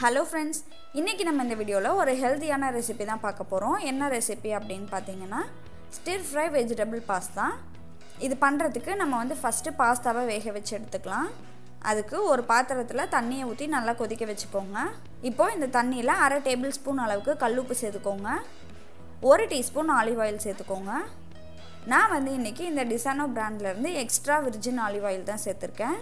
Hello friends, இன்னைக்கு நம்ம இந்த வீடியோல ஒரு ஹெல்தியான ரெசிபி தான் பார்க்க போறோம். என்ன ரெசிபி அப்படினு பாத்தீங்கன்னா stir fry vegetable pasta. இது பண்றதுக்கு நம்ம வந்து ஃபர்ஸ்ட் பாஸ்தாவை வேக வச்சு எடுத்துக்கலாம். அதுக்கு ஒரு பாத்திரத்துல தண்ணியை ஊத்தி நல்லா கொதிக்க வெச்சுக்கோங்க. இப்போ இந்த தண்ணியில 1/2 டேபிள்ஸ்பூன் அளவுக்கு கல்லுப்பு சேர்த்துக்கோங்க. 1 டீஸ்பூன் ஆலிவ் ஆயில் சேர்த்துக்கோங்க. நான் வந்து இன்னைக்கு இந்த டிசானோ பிராண்ட்ல இருந்து எக்ஸ்ட்ரா விர்ஜின் ஆலிவ் ஆயில் தான் சேர்த்திருக்கேன்.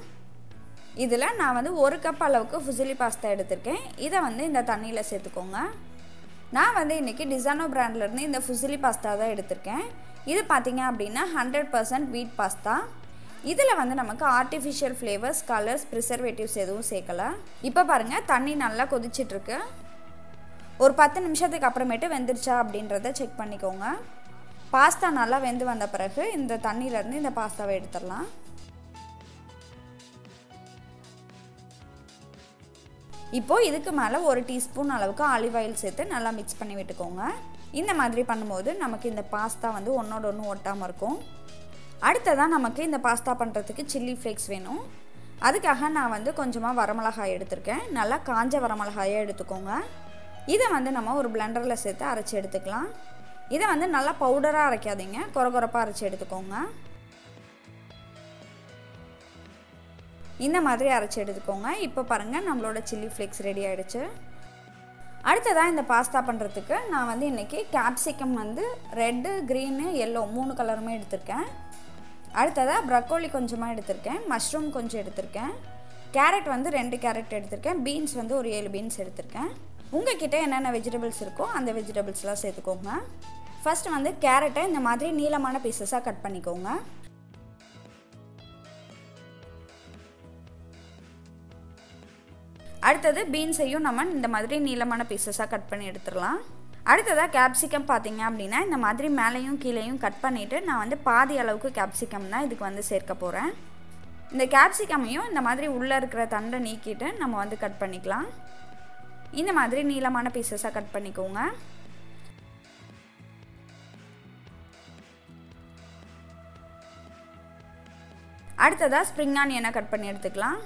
இதுல நான் வந்து 1 கப் அளவுக்கு ஃபுசிலி பாஸ்தா எடுத்துர்க்கேன். இத வந்து இந்த தண்ணியில சேர்த்துக்கோங்க. நான் வந்து இன்னைக்கு டிசானோ பிராண்ட்ல இருந்து இந்த ஃபுசிலி பாஸ்தா தான் எடுத்துர்க்கேன். இது பாத்தீங்க அப்படினா 100% வீட் பாஸ்தா. இதுல வந்து நமக்கு ஆர்ட்டிஃபிஷியல் ஃப்ளேவர்ஸ், கலர்ஸ், பிரிசர்வேட்டிவ்ஸ் எதுவும் சேர்க்கல. இப்போ பாருங்க தண்ணி நல்லா கொதிச்சிட்டு இருக்கு. ஒரு 10 நிமிஷத்துக்கு அப்புறமேட்டு வெந்திருச்சா அப்படின்றதை செக் பண்ணிக்கோங்க. பாஸ்தா நல்லா வெந்து வந்த பிறகு இந்த தண்ணியில இருந்து இந்த பாஸ்தாவை எடுத்துறலாம். இப்போ இதுக்கு மேல 1 டீஸ்பூன் அளவுக்கு ஆலிவ் ஆயில் சேர்த்து நல்லா mix பண்ணி விட்டுக்கோங்க. இந்த மாதிரி பண்ணும்போது நமக்கு இந்த பாஸ்தா வந்து ஒண்ணோட ஒண்ணு ஒட்டாம இருக்கும். அடுத்ததா நமக்கு இந்த பாஸ்தா பண்றதுக்கு chili flakes வேணும். அதுக்காக நான் வந்து கொஞ்சமா வரமிளகாய் எடுத்துர்க்கேன். நல்லா காஞ்ச வரமிளகாயை எடுத்துக்கோங்க. இத வந்து நம்ம ஒரு பிளெண்டர்ல சேர்த்து அரைச்சு எடுத்துக்கலாம். இத வந்து நல்லா பவுடரா அரைக்காதீங்க, கொரகொரப்பா அரைச்சு எடுத்துக்கோங்க. இந்த மாதிரி அரைச்சு எடுத்துக்கோங்க. இப்போ பாருங்க நம்மளோட chili flakes ரெடி ஆயிடுச்சு. அடுத்ததா இந்த பாஸ்தா பண்றதுக்கு நான் வந்து இன்னைக்கு கேப்சிகம் வந்து ரெட், கிரீன், yellow மூணு கலருமே எடுத்துர்க்கேன். அடுத்ததா ப்ரோக்கோலி கொஞ்சமா எடுத்துர்க்கேன், மஷ்ரூம் கொஞ்சம் எடுத்துர்க்கேன், கேரட் வந்து 2 கேரட் எடுத்துர்க்கேன், பீன்ஸ் வந்து ஒரு 7 பீன்ஸ் எடுத்துர்க்கேன். உங்ககிட்ட என்னென்ன வெஜிடபிள்ஸ் இருக்கோ அந்த வெஜிடபிள்ஸ்லாம் சேர்த்துக்கோங்க. ஃபர்ஸ்ட் வந்து கேரட்டை இந்த மாதிரி நீளமான பீசஸா கட் பண்ணிக்கோங்க. அடுத்தது பீன்ஸையும் நம்ம இந்த மாதிரி நீளமான பீசஸா கட் பண்ணி எடுத்துறலாம். அடுத்ததா கேப்சிகம் பாத்தீங்க அப்படினா இந்த மாதிரி மேலேயும் கீழேயும் கட் பண்ணிட்டு நான் வந்து பாதி அளவுக்கு கேப்சிகம் தான் இதுக்கு வந்து சேர்க்க போறேன். இந்த கேப்சிகமையும் இந்த மாதிரி உள்ள இருக்கிற தண்டை நீக்கிட்டு நம்ம வந்து கட் பண்ணிக்கலாம். இந்த மாதிரி நீளமான பீசஸா கட் பண்ணிக்கோங்க. அடுத்ததா ஸ்ப்ரிங் ஆனியனை கட் பண்ணி எடுத்துக்கலாம்.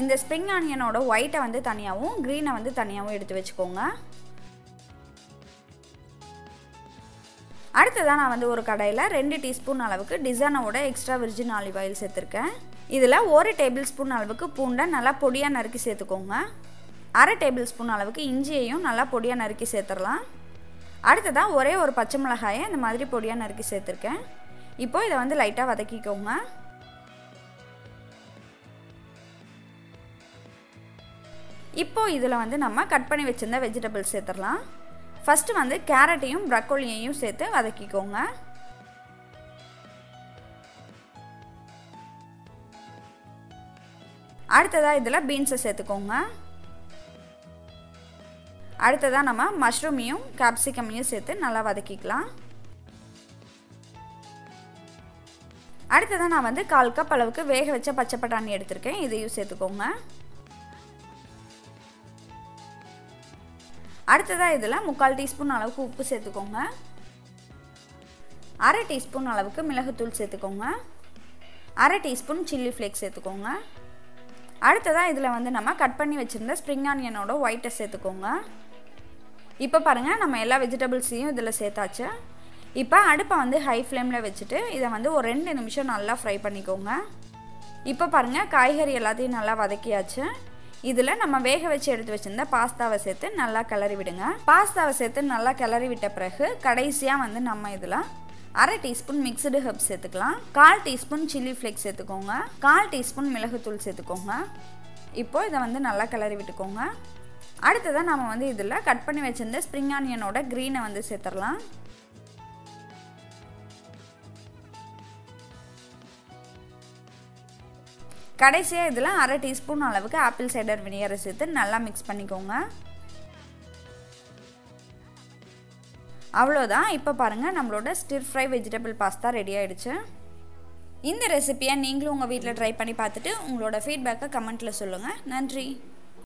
இந்த ஸ்ப்ரிங் ஆனியனோட ஒயிட்டை வந்து தனியாவும் கிரீனை வந்து தனியாவும் எடுத்து வச்சுக்கோங்க. அடுத்ததா நான் வந்து ஒரு கடாயில 2 டீஸ்பூன் அளவுக்கு டிசானோட எக்ஸ்ட்ரா விர்ஜின் ஆலிவ் ஆயில் சேர்த்திருக்கேன். இதுல 1 டேபிள்ஸ்பூன் அளவுக்கு பூண்டை நல்லா பொடியா நறுக்கி சேர்த்துக்கோங்க. 1/2 டேபிள்ஸ்பூன் அளவுக்கு இஞ்சியையும் நல்லா பொடியா நறுக்கி சேர்த்துறலாம். அடுத்ததா ஒரே ஒரு பச்சை மிளகாயை இந்த மாதிரி பொடியா நறுக்கி சேர்த்திருக்கேன். இப்போ இதை வந்து லைட்டா வதக்கிக்கோங்க. இப்போ இதுல வந்து நம்ம கட் பண்ணி வச்சிருந்த வெஜிடபிள்ஸ் சேர்த்துறலாம். ஃபர்ஸ்ட் வந்து கேரட்டையும் ப்ரோக்கோலியையும் சேர்த்து வதக்கிக்கோங்க. அடுத்ததா இதுல பீன்ஸை சேர்த்துக்கோங்க. அடுத்ததா நம்ம மஷ்ரூமையும் கேப்சிகமையும் சேர்த்து நல்லா வதக்கிக்கலாம். அடுத்ததா நான் வந்து 1/4 கப் அளவுக்கு வேக வச்ச பச்சை பட்டாணி எடுத்துர்க்கேன். இதையும் சேர்த்துக்கோங்க. அடுத்ததா இதுல 1/4 டீஸ்பூன் அளவுக்கு உப்பு சேர்த்துக்கோங்க. 1/2 டீஸ்பூன் அளவுக்கு மிளகுத்தூள் சேர்த்துக்கோங்க. 1/2 டீஸ்பூன் chili flakes சேர்த்துக்கோங்க. அடுத்ததா இதுல வந்து நம்ம கட் பண்ணி வச்சிருந்த ஸ்ப்ரிங் ஆனியனோட ஒயிட்டை சேர்த்துக்கோங்க. இப்போ பாருங்க நம்ம எல்லா வெஜிடபிள்ஸையும் இதுல சேர்த்தாச்சு. இப்போ அடுப்பை வந்து ஹை ஃப்ளேம்ல வச்சுட்டு இதை வந்து ஒரு 2 நிமிஷம் நல்லா ஃப்ரை பண்ணிக்கோங்க. இப்போ பாருங்க காய்கறி எல்லாத்தையும் நல்லா வதக்கியாச்சு. இதுல நம்ம வேக வச்சு எடுத்து வச்சிருந்த பாஸ்தாவை சேர்த்து நல்லா கிளறி விடுங்க. பாஸ்தாவை சேர்த்து நல்லா கிளறி விட்ட பிறகு கடைசியா வந்து நம்ம இதுல 1/2 டீஸ்பூன் மிக்ஸ்டு ஹெர்ப்ஸ் சேர்த்துக்கலாம். 1/4 டீஸ்பூன் chili flakes சேர்த்துக்கோங்க. 1/4 டீஸ்பூன் மிளகுத்தூள் சேர்த்துக்கோங்க. இப்போ இதை வந்து நல்லா கிளறி விட்டுக்கோங்க. அடுத்ததா நாம வந்து இதுல கட் பண்ணி வச்சிருந்த ஸ்ப்ரிங் ஆனியனோட கிரீனை வந்து சேர்த்துறலாம். கடைசியா இதுல 1/2 டீஸ்பூன் அளவுக்கு ஆப்பிள் சைடர் வினிகரை சேர்த்து நல்லா mix பண்ணிக்கோங்க. அவ்வளவுதான். இப்போ பாருங்க நம்மளோட stir fry vegetable pasta ready ஆயிடுச்சு. இந்த ரெசிபியை நீங்களும் உங்க வீட்ல ட்ரை பண்ணி பார்த்துட்டு உங்களோட ஃபீட்பேக்கை கமெண்ட்ல சொல்லுங்க. நன்றி.